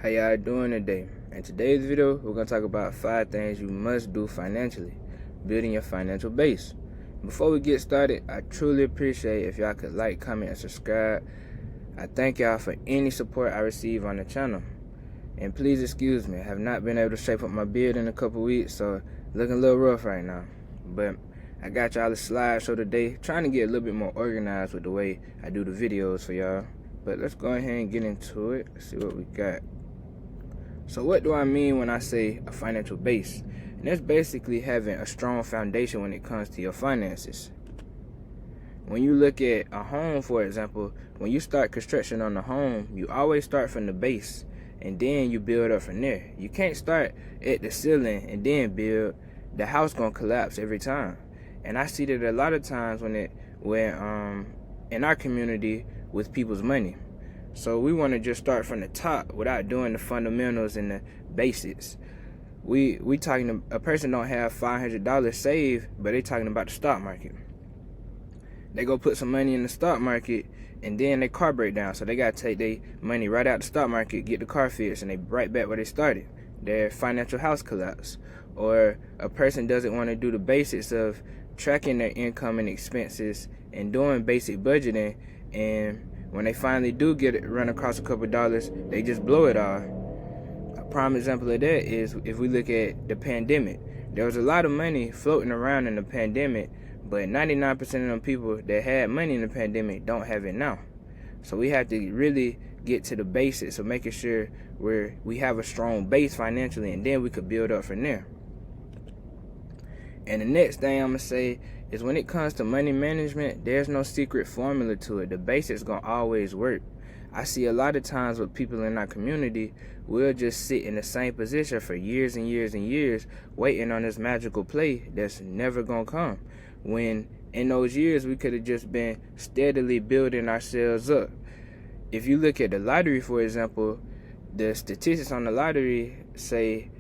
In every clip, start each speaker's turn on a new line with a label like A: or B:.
A: How y'all doing today? In today's video, we're going to talk about 5 things you must do financially, building your financial base. Before we get started, I truly appreciate if y'all could like, comment, and subscribe. I thank y'all for any support I receive on the channel. And please excuse me, I have not been able to shape up my beard in a couple weeks, so looking a little rough right now. But I got y'all a slideshow today, trying to get a little bit more organized with the way I do the videos for y'all. But let's go ahead and get into it, see what we got. So what do I mean when I say a financial base? And that's basically having a strong foundation when it comes to your finances. When you look at a home, for example, when you start construction on the home, you always start from the base and then you build up from there. You can't start at the ceiling and then build. The house gonna collapse every time. And I see that a lot of times when in our community with people's money. So we want to just start from the top without doing the fundamentals and the basics. We talking a person don't have $500 saved, but they talking about the stock market. They go put some money in the stock market, and then their car break down. So they got to take their money right out the stock market, get the car fixed, and they right back where they started. Their financial house collapse. Or a person doesn't want to do the basics of tracking their income and expenses and doing basic budgeting, and when they finally do run across a couple dollars, they just blow it all. A prime example of that is if we look at the pandemic. There was a lot of money floating around in the pandemic, but 99% of them people that had money in the pandemic don't have it now. So we have to really get to the basics of making sure we have a strong base financially, and then we could build up from there. And the next thing I'm going to say is when it comes to money management, there's no secret formula to it. The basics going to always work. I see a lot of times with people in our community, we'll just sit in the same position for years and years and years, waiting on this magical play that's never going to come. When in those years, we could have just been steadily building ourselves up. If you look at the lottery, for example, the statistics on the lottery say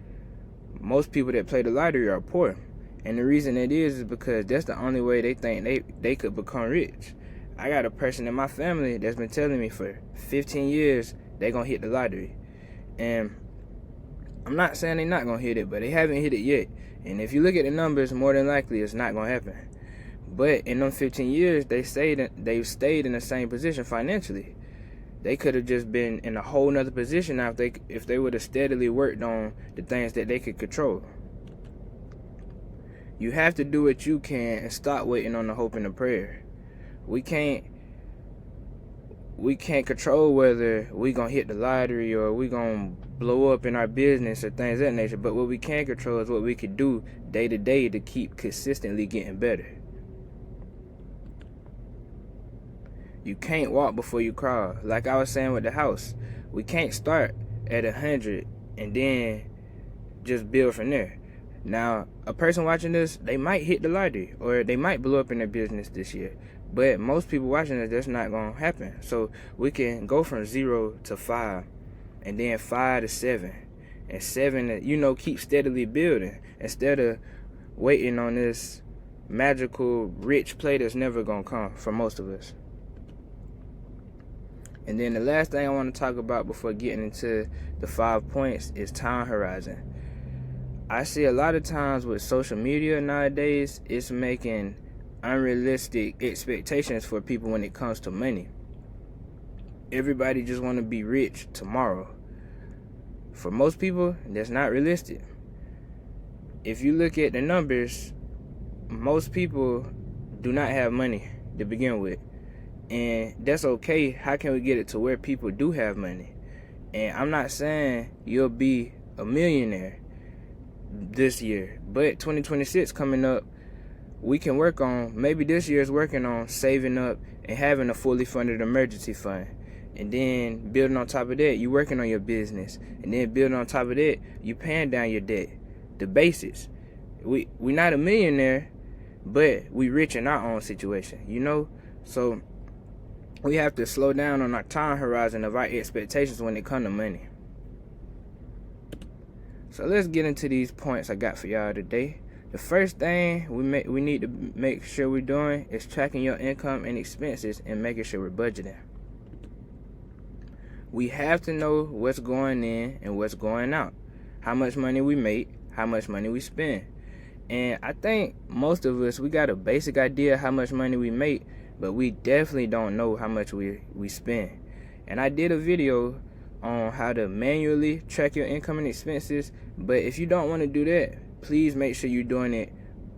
A: most people that play the lottery are poor. And the reason it is because that's the only way they think they could become rich. I got a person in my family that's been telling me for 15 years they gonna hit the lottery. And I'm not saying they're not gonna hit it, but they haven't hit it yet. And if you look at the numbers, more than likely it's not gonna happen. But in them 15 years, they've stayed in the same position financially. They could have just been in a whole nother position now if they would have steadily worked on the things that they could control. You have to do what you can and stop waiting on the hope and the prayer. We can't control whether we gonna hit the lottery or we gonna blow up in our business or things of that nature. But what we can control is what we can do day to day to keep consistently getting better. You can't walk before you crawl. Like I was saying with the house, we can't start at 100 and then just build from there. Now, a person watching this, they might hit the lottery or they might blow up in their business this year. But most people watching this, that's not going to happen. So we can go from 0 to 5 and then 5 to 7 and 7 to, keep steadily building instead of waiting on this magical rich play that's never going to come for most of us. And then the last thing I want to talk about before getting into the 5 points is time horizon. I see a lot of times with social media nowadays, it's making unrealistic expectations for people when it comes to money. Everybody just want to be rich tomorrow. For most people, that's not realistic. If you look at the numbers, most people do not have money to begin with. And that's okay. How can we get it to where people do have money? And I'm not saying you'll be a millionaire this year, but 2026 coming up, we can work on, maybe this year is working on saving up and having a fully funded emergency fund. And then building on top of that, you working on your business. And then building on top of that, you paying down your debt. The basics. We not a millionaire, but we rich in our own situation, So we have to slow down on our time horizon of our expectations when it comes to money. So let's get into these points I got for y'all today. The first thing we need to make sure we're doing is tracking your income and expenses and making sure we're budgeting. We have to know what's going in and what's going out, how much money we make, how much money we spend. And I think most of us, we got a basic idea how much money we make, but we definitely don't know how much we spend. And I did a video on how to manually track your income and expenses, but if you don't want to do that, please make sure you're doing it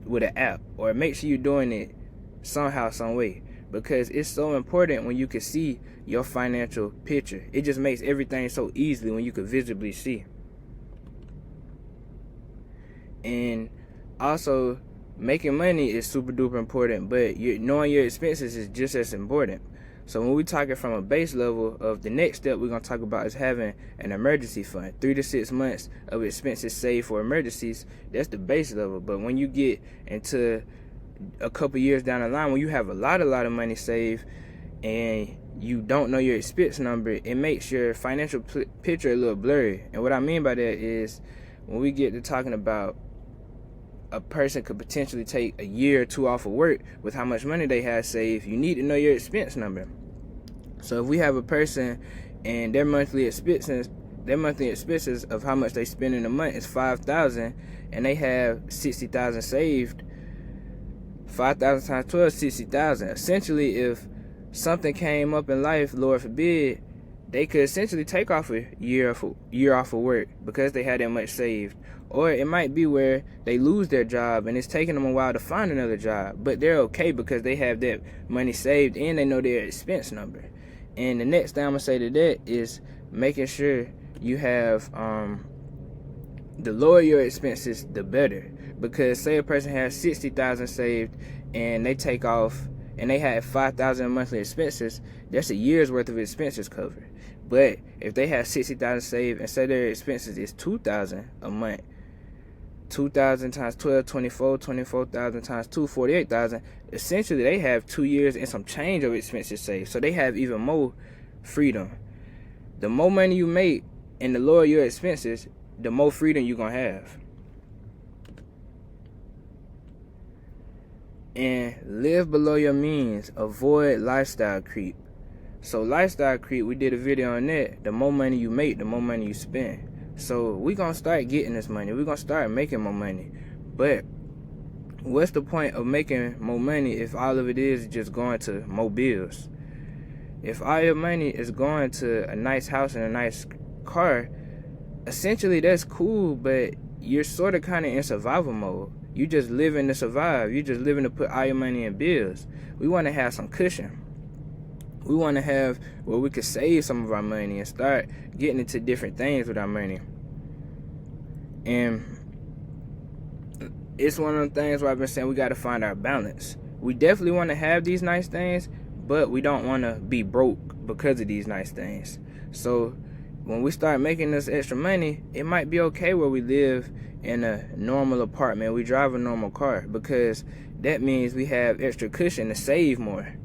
A: with an app, or make sure you're doing it somehow, some way, because it's so important when you can see your financial picture. It just makes everything so easily when you can visibly see. And also, making money is super duper important, but knowing your expenses is just as important. So when we're talking from a base level of the next step we're going to talk about is having an emergency fund. 3 to 6 months of expenses saved for emergencies. That's the base level. But when you get into a couple years down the line, when you have a lot of money saved and you don't know your expense number, it makes your financial picture a little blurry. And what I mean by that is when we get to talking about a person could potentially take a year or 2 off of work with how much money they have saved, you need to know your expense number. So if we have a person and their monthly expenses of how much they spend in a month is $5,000, and they have $60,000 saved, 5,000 times 12, 60,000. Essentially, if something came up in life, Lord forbid, they could essentially take off a year off of work because they had that much saved. Or it might be where they lose their job and it's taking them a while to find another job, but they're okay because they have that money saved and they know their expense number. And the next thing I'm gonna say to that is making sure you have the lower your expenses, the better. Because say a person has $60,000 saved and they take off and they have $5,000 monthly expenses, that's a year's worth of expenses covered. But if they have $60,000 saved and say their expenses is $2,000 a month, 2,000 times 12, 24, 24,000 times 2, 48,000. Essentially, they have 2 years and some change of expenses saved. So they have even more freedom. The more money you make and the lower your expenses, the more freedom you're going to have. And live below your means. Avoid lifestyle creep. So lifestyle creep, we did a video on that. The more money you make, the more money you spend. So we're going to start getting this money. We're going to start making more money. But what's the point of making more money if all of it is just going to more bills? If all your money is going to a nice house and a nice car, essentially that's cool, but you're sort of kind of in survival mode. You just living to survive. You just living to put all your money in bills. We want to have some cushion. We want to have where we could save some of our money and start getting into different things with our money. And it's one of the things where I've been saying we got to find our balance. We definitely want to have these nice things, but we don't want to be broke because of these nice things. So when we start making this extra money, it might be okay where we live in a normal apartment, we drive a normal car, because that means we have extra cushion to save more.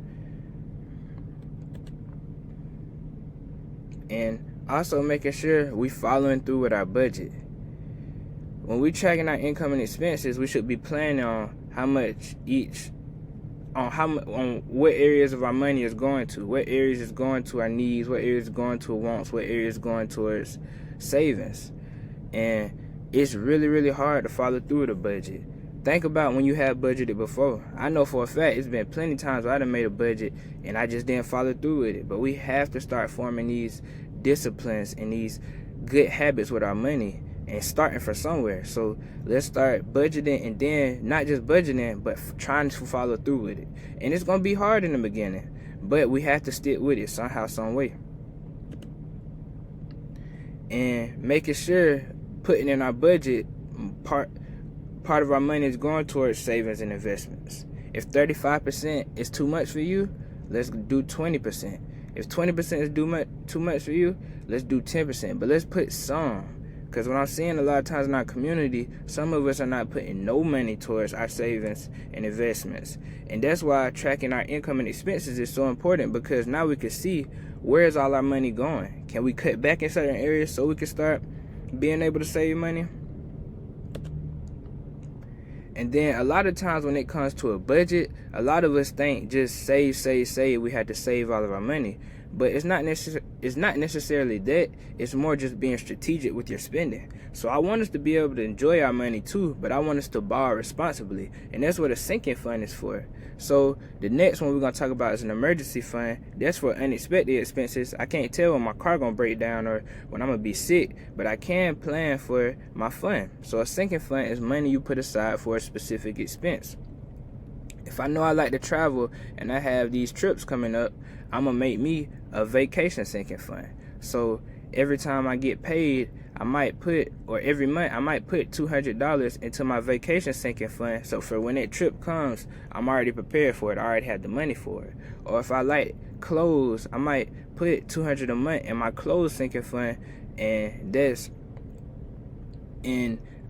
A: And also making sure we following through with our budget. When we tracking our income and expenses, we should be planning on how much each, on what areas of our money is going to, what areas is going to our needs, what areas is going to wants, what areas is going towards savings. And it's really, really hard to follow through with a budget. Think about when you have budgeted before. I know for a fact it's been plenty of times where I done made a budget and I just didn't follow through with it. But we have to start forming these disciplines and these good habits with our money and starting from somewhere. So let's start budgeting, and then not just budgeting, but trying to follow through with it. And it's going to be hard in the beginning, but we have to stick with it somehow, some way. And making sure putting in our budget, part of our money is going towards savings and investments. If 35% is too much for you, let's do 20%. If 20% is too much for you, let's do 10%. But let's put some. Because what I'm seeing a lot of times in our community, some of us are not putting no money towards our savings and investments. And that's why tracking our income and expenses is so important, because now we can see where's all our money going. Can we cut back in certain areas so we can start being able to save money? And then a lot of times when it comes to a budget, a lot of us think just save, we have to save all of our money. But it's not necessarily that. It's more just being strategic with your spending. So I want us to be able to enjoy our money too, but I want us to borrow responsibly, and that's what a sinking fund is for. So the next one we're gonna talk about is an emergency fund. That's for unexpected expenses. I can't tell when my car gonna break down or when I'm gonna be sick, but I can plan for my fund. So a sinking fund is money you put aside for a specific expense. If I know I like to travel and I have these trips coming up, I'm gonna make me a vacation sinking fund. So every time I get paid, I might put, or every month, I might put $200 into my vacation sinking fund. So for when that trip comes, I'm already prepared for it. I already have the money for it. Or if I like clothes, I might put $200 a month in my clothes sinking fund, and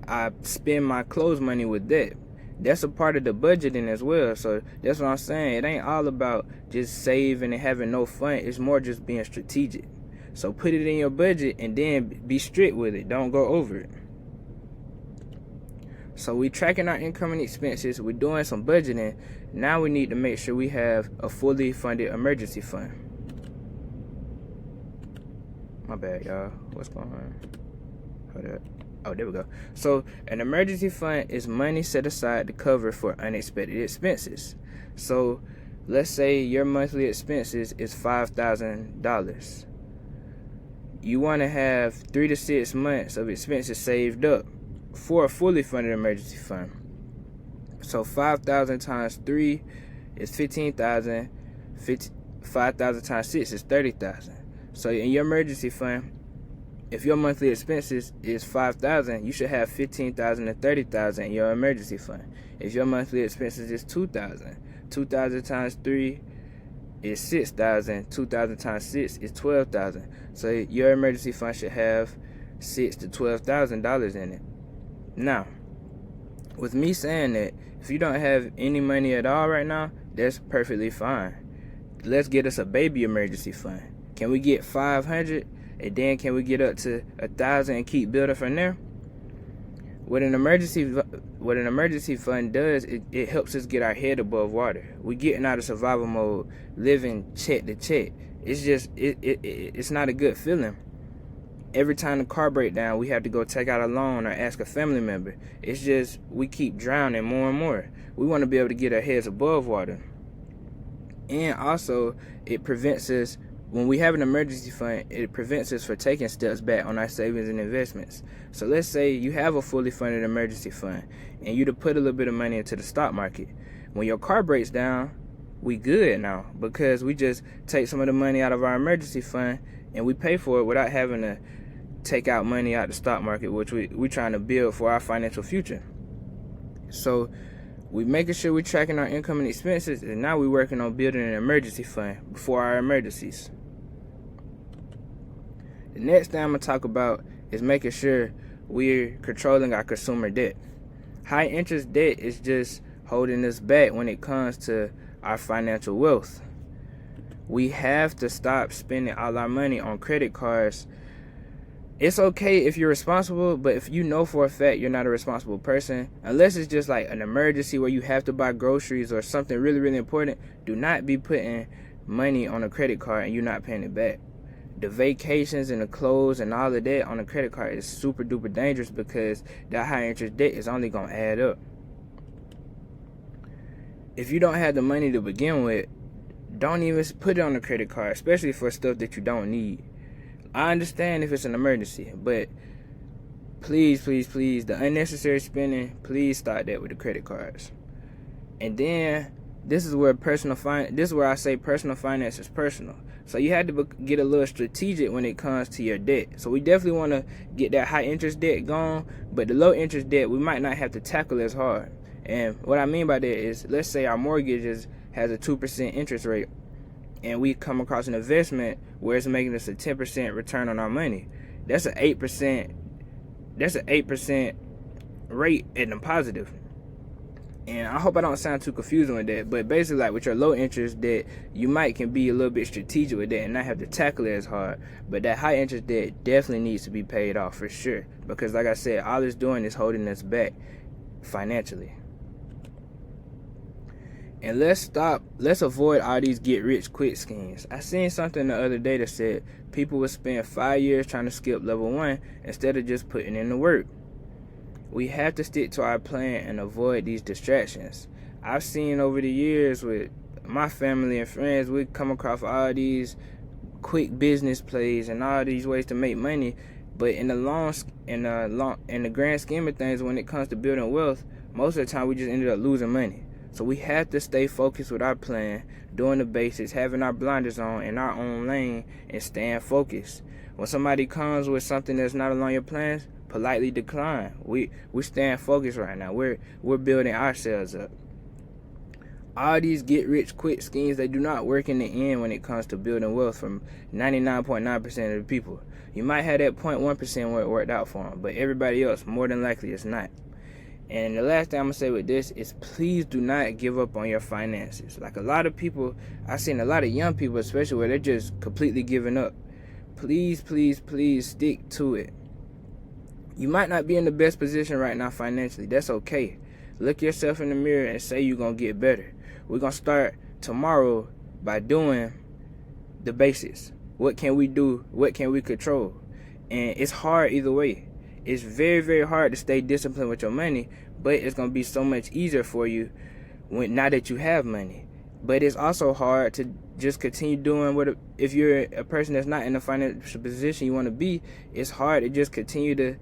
A: I spend my clothes money with that. That's a part of the budgeting as well. So that's what I'm saying. It ain't all about just saving and having no fun. It's more just being strategic. So put it in your budget and then be strict with it. Don't go over it. So we tracking our income and expenses. We're doing some budgeting. Now we need to make sure we have a fully funded emergency fund. My bad, y'all. What's going on? Hold up. Oh, there we go. So an emergency fund is money set aside to cover for unexpected expenses. So let's say your monthly expenses is $5,000. You want to have 3 to 6 months of expenses saved up for a fully funded emergency fund. So 5,000 times 3 is 15,000. 5,000 times 6 is 30,000. So in your emergency fund, if your monthly expenses is $5,000, you should have $15,000 to $30,000 in your emergency fund. If your monthly expenses is $2,000, 2,000 times 3 is 6,000. 2,000 times 6 is 12,000. So your emergency fund should have $6,000 to $12,000 in it. Now, with me saying that, if you don't have any money at all right now, that's perfectly fine. Let's get us a baby emergency fund. Can we get 500? And then can we get up to 1,000 and keep building from there? What an emergency fund does, it helps us get our head above water. We're getting out of survival mode, living check to check. It's just it's not a good feeling. Every time the car breaks down, we have to go take out a loan or ask a family member. It's just we keep drowning more and more. We want to be able to get our heads above water. And also, it prevents us. When we have an emergency fund, it prevents us from taking steps back on our savings and investments. So let's say you have a fully funded emergency fund and you to put a little bit of money into the stock market. When your car breaks down, we good now because we just take some of the money out of our emergency fund and we pay for it without having to take out money out the stock market, which we're trying to build for our financial future. So we making sure we're tracking our income and expenses, and now we're working on building an emergency fund before our emergencies. The next thing I'm going to talk about is making sure we're controlling our consumer debt. High interest debt is just holding us back when it comes to our financial wealth. We have to stop spending all our money on credit cards. It's okay if you're responsible, but if you know for a fact you're not a responsible person, unless it's just like an emergency where you have to buy groceries or something really, really important, do not be putting money on a credit card and you're not paying it back. The vacations and the clothes and all of that on a credit card is super duper dangerous because that high interest debt is only going to add up. If you don't have the money to begin with, don't even put it on a credit card, especially for stuff that you don't need. I understand if it's an emergency, but please, please, please, the unnecessary spending, please start that with the credit cards. And then this is where I say personal finance is personal. So you have to get a little strategic when it comes to your debt. So we definitely want to get that high interest debt gone, but the low interest debt we might not have to tackle as hard. And what I mean by that is, let's say our mortgage has a 2% interest rate, and we come across an investment where it's making us a 10% return on our money. That's an 8%. That's an 8% rate in the positive. And I hope I don't sound too confusing with that, but basically, like with your low interest debt, you can be a little bit strategic with that and not have to tackle it as hard. But that high interest debt definitely needs to be paid off for sure, because like I said, all it's doing is holding us back financially. And let's avoid all these get rich quick schemes. I seen something the other day that said people would spend 5 years trying to skip level 1 instead of just putting in the work. We have to stick to our plan and avoid these distractions. I've seen over the years with my family and friends, we come across all these quick business plays and all these ways to make money, but in the grand scheme of things, when it comes to building wealth, most of the time we just ended up losing money. So we have to stay focused with our plan, doing the basics, having our blinders on in our own lane, and staying focused. When somebody comes with something that's not along your plans, politely decline. We're staying focused right now. We're building ourselves up. All these get rich quick schemes, they do not work in the end when it comes to building wealth from 99.9% of the people. You might have that 0.1% where it worked out for them, but everybody else, more than likely, it's not. And the last thing I'm going to say with this is please do not give up on your finances. Like a lot of people, I've seen a lot of young people especially where they're just completely giving up. Please, please, please stick to it. You might not be in the best position right now financially. That's okay. Look yourself in the mirror and say you're going to get better. We're going to start tomorrow by doing the basics. What can we do? What can we control? And it's hard either way. It's very, very hard to stay disciplined with your money, but it's going to be so much easier for you now that you have money. But it's also hard to just continue doing if you're a person that's not in the financial position you want to be, it's hard to just continue to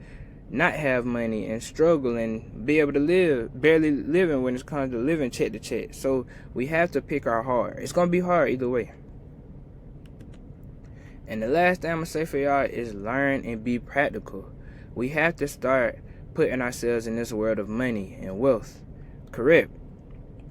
A: not have money and struggle and be able to barely living when it comes to living check to check. So we have to pick our heart. It's going to be hard either way. And the last thing I'm going to say for y'all is learn and be practical. We have to start putting ourselves in this world of money and wealth. Correct.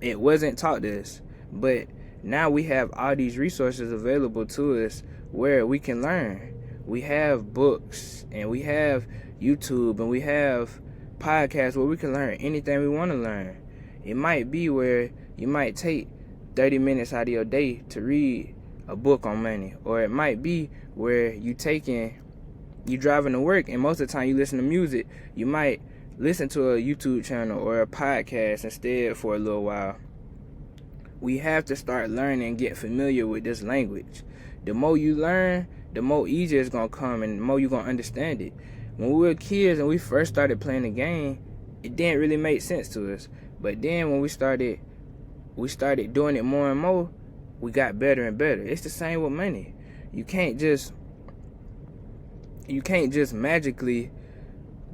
A: It wasn't taught to us, but now we have all these resources available to us where we can learn. We have books and we have YouTube and we have podcasts where we can learn anything we want to learn. It might be where you might take 30 minutes out of your day to read a book on money, or it might be where you driving to work and most of the time you listen to music. You might listen to a YouTube channel or a podcast instead for a little while. We have to start learning and get familiar with this language. The more you learn, the more easier it's going to come and the more you're going to understand it. When we were kids and we first started playing the game, it didn't really make sense to us. But then when we started doing it more and more, we got better and better. It's the same with money. You can't just magically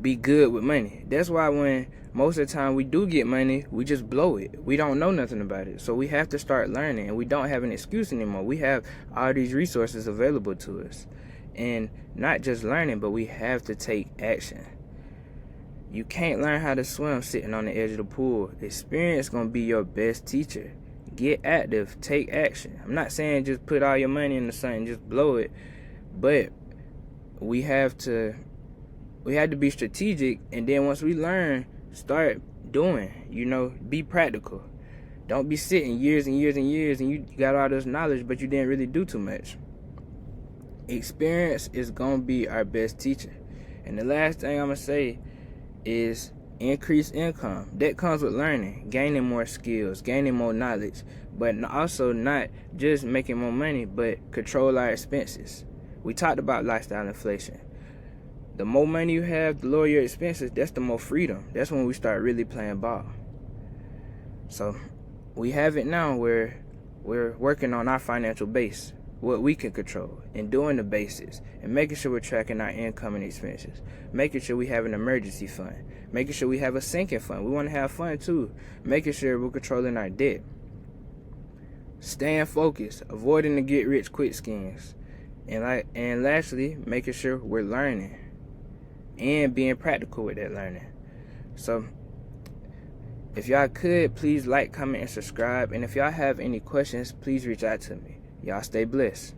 A: be good with money. That's why when most of the time we do get money, we just blow it. We don't know nothing about it. So we have to start learning, and we don't have an excuse anymore. We have all these resources available to us. And not just learning, but we have to take action. You can't learn how to swim sitting on the edge of the pool. Experience is going to be your best teacher. Get active. Take action. I'm not saying just put all your money in the sun and just blow it, but we have to be strategic, and then once we learn, start doing. Be practical. Don't be sitting years and years and years and you got all this knowledge but you didn't really do too much. Experience is gonna be our best teacher. And the last thing I'm gonna say is increase income. That comes with learning, gaining more skills, gaining more knowledge, but also not just making more money, but control our expenses. We talked about lifestyle inflation. The more money you have, the lower your expenses, that's the more freedom. That's when we start really playing ball. So we have it now where we're working on our financial base, what we can control, and doing the basics, and making sure we're tracking our income and expenses, making sure we have an emergency fund, making sure we have a sinking fund. We want to have fun too, making sure we're controlling our debt, staying focused, avoiding the get rich quick schemes, and lastly, making sure we're learning and being practical with that learning. So if y'all could, please like, comment, and subscribe. And if y'all have any questions, please reach out to me. Y'all stay blessed.